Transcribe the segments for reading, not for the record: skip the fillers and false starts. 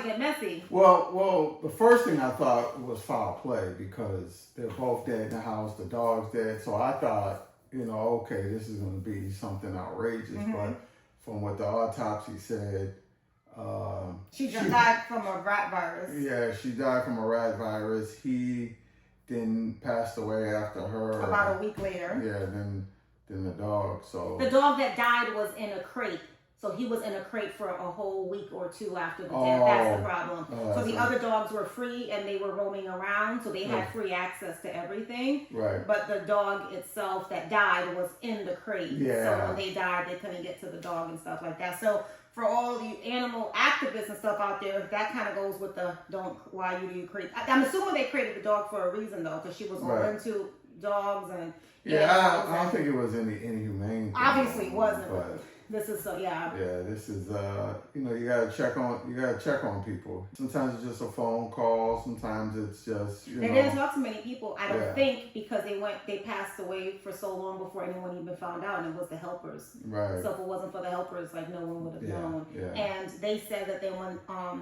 get messy. Well, the first thing I thought was foul play because they're both dead in the house. The dog's dead, so I thought, okay, this is going to be something outrageous. Mm-hmm. But from what the autopsy said, she just died from a rat virus. Yeah, she died from a rat virus. He then passed away after her. About a week later. Yeah, then the dog. So the dog that died was in a crate. So he was in a crate for a whole week or two after the death. That's the problem. So the other dogs were free and they were roaming around. So they had free access to everything. Right. But the dog itself that died was in the crate. Yeah. So when they died, they couldn't get to the dog and stuff like that. So for all you animal activists and stuff out there, that kind of goes with the why you crate. I'm assuming they created the dog for a reason though, because she was all into dogs and. Yeah, I don't think it was any inhumane. Obviously, it wasn't. But this is Yeah, this is you gotta check on people. Sometimes it's just a phone call. Sometimes it's just They didn't talk to many people. I don't think because they passed away for so long before anyone even found out, and it was the helpers. Right. So if it wasn't for the helpers, like no one would have known. Yeah. And they said that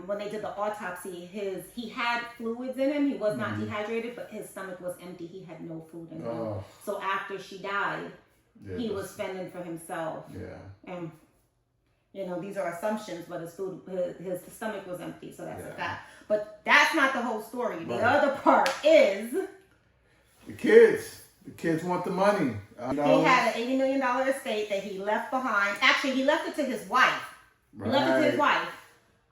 when they did the autopsy, he had fluids in him. He was not dehydrated, but his stomach was empty. He had no food in him. So after she died. Yeah, he was fending for himself. Yeah. And, these are assumptions, but his stomach was empty, so that's a fact. But that's not the whole story. Right. The other part is... The kids. The kids want the money. He had an $80 million estate that he left behind. Actually, he left it to his wife. Right. He left it to his wife.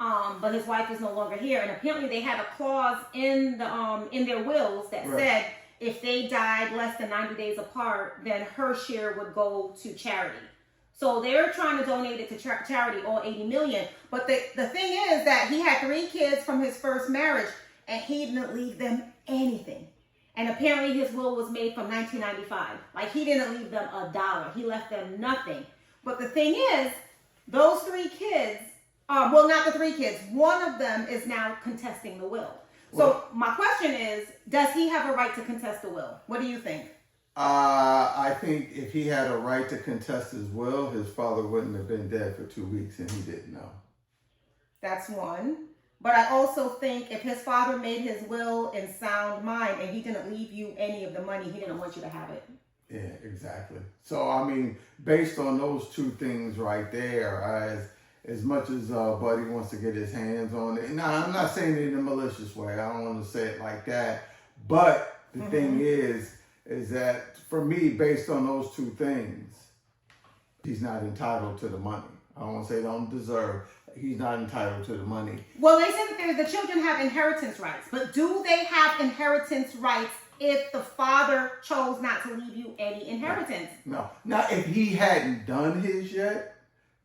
But his wife is no longer here. And apparently they had a clause in their wills that said... If they died less than 90 days apart, then her share would go to charity. So they're trying to donate it to charity, all $80 million. But the thing is that he had 3 kids from his first marriage, and he didn't leave them anything. And apparently his will was made from 1995. Like, he didn't leave them $1. He left them nothing. But the thing is, those 3 kids, well, not the 3 kids, one of them is now contesting the will. So my question is, does he have a right to contest the will? What do you think? I think if he had a right to contest his will, his father wouldn't have been dead for 2 weeks and he didn't know. That's one. But I also think if his father made his will in sound mind and he didn't leave you any of the money, he didn't want you to have it. Yeah, exactly. So, I mean, based on those 2 things right there, as much as Buddy wants to get his hands on it. Now, I'm not saying it in a malicious way. I don't want to say it like that. But the thing is that for me, based on those 2 things, he's not entitled to the money. I don't want to say don't deserve. He's not entitled to the money. Well, they said that the children have inheritance rights. But do they have inheritance rights if the father chose not to leave you any inheritance? No. Now, if he hadn't done his yet,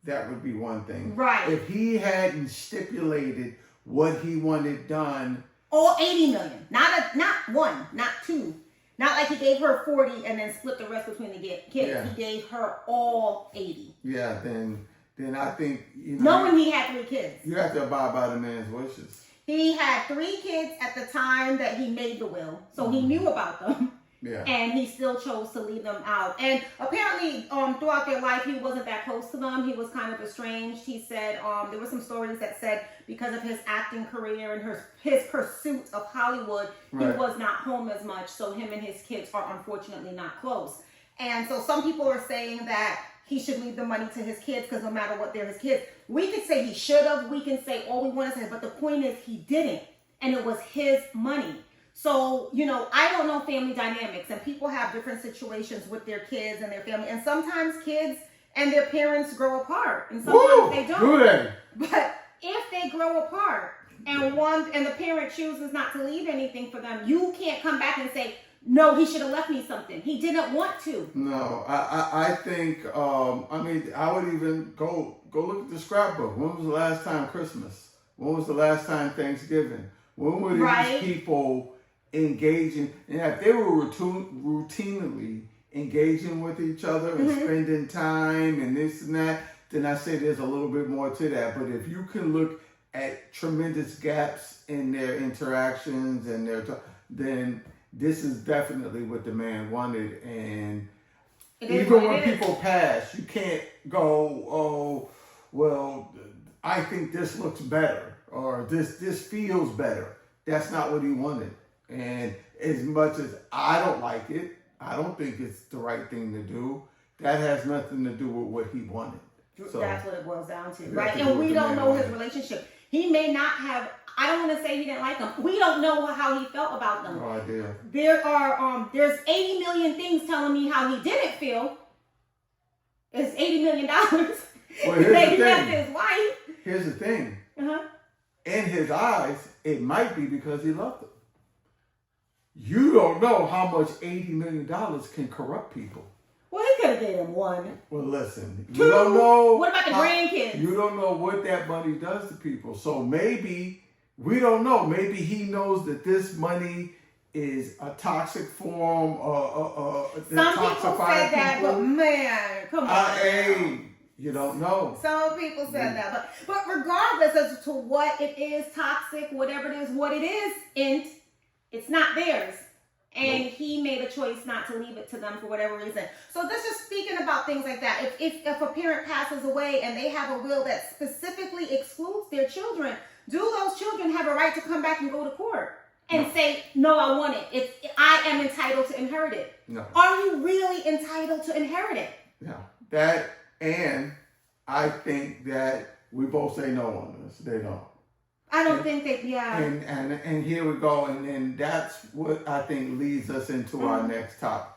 that would be one thing. Right. If he hadn't stipulated what he wanted done. All $80 million. Not 1, not 2. Not like he gave her 40 and then split the rest between the kids. Yeah. He gave her all 80. Yeah, then I think... Knowing he had 3 kids. You have to abide by the man's wishes. He had 3 kids at the time that he made the will. So he knew about them. Yeah. And he still chose to leave them out. And apparently, throughout their life, he wasn't that close to them. He was kind of estranged. He said there were some stories that said because of his acting career and his pursuit of Hollywood, he was not home as much. So him and his kids are unfortunately not close. And so some people are saying that he should leave the money to his kids because no matter what, they're his kids. We could say he should have. We can say all we want to say. But the point is he didn't. And it was his money. So, I don't know family dynamics, and people have different situations with their kids and their family. And sometimes kids and their parents grow apart, and sometimes they don't. Do they? But if they grow apart and the parent chooses not to leave anything for them, you can't come back and say, no, he should have left me something. He didn't want to. No, I think, I would even go look at the scrapbook. When was the last time Christmas? When was the last time Thanksgiving? When were these people engaging? And if they were routinely engaging with each other and spending time and this and that, then I say there's a little bit more to that. But if you can look at tremendous gaps in their interactions and then this is definitely what the man wanted. And even when people pass, you can't go, oh, well, I think this looks better. or this feels better. That's not what he wanted. And as much as I don't like it, I don't think it's the right thing to do. That has nothing to do with what he wanted. So that's what it boils down to, right? And we don't know his relationship. He may not have. I don't want to say he didn't like them. We don't know how he felt about them. No idea. There's 80 million things telling me how he didn't feel. It's $80 million. Well, that he left his wife. Here's the thing. Uh-huh. In his eyes, it might be because he loved them. You don't know how much $80 million can corrupt people. Well, he could have given him one. Well, listen, you don't know. What about the grandkids? You don't know what that money does to people. So maybe, we don't know. Maybe he knows that this money is a toxic form. Some people said that, but man, come on. Hey, you don't know. Some people said that. But regardless as to what it is, toxic, whatever it is, what it is, it's not theirs. And he made a choice not to leave it to them for whatever reason. So this is speaking about things like that. If a parent passes away and they have a will that specifically excludes their children, do those children have a right to come back and go to court and say, no, I want it. I am entitled to inherit it. No. Are you really entitled to inherit it? No. And I think that we both say no on this. They don't. I don't think that, And here we go, and that's what I think leads us into our next topic.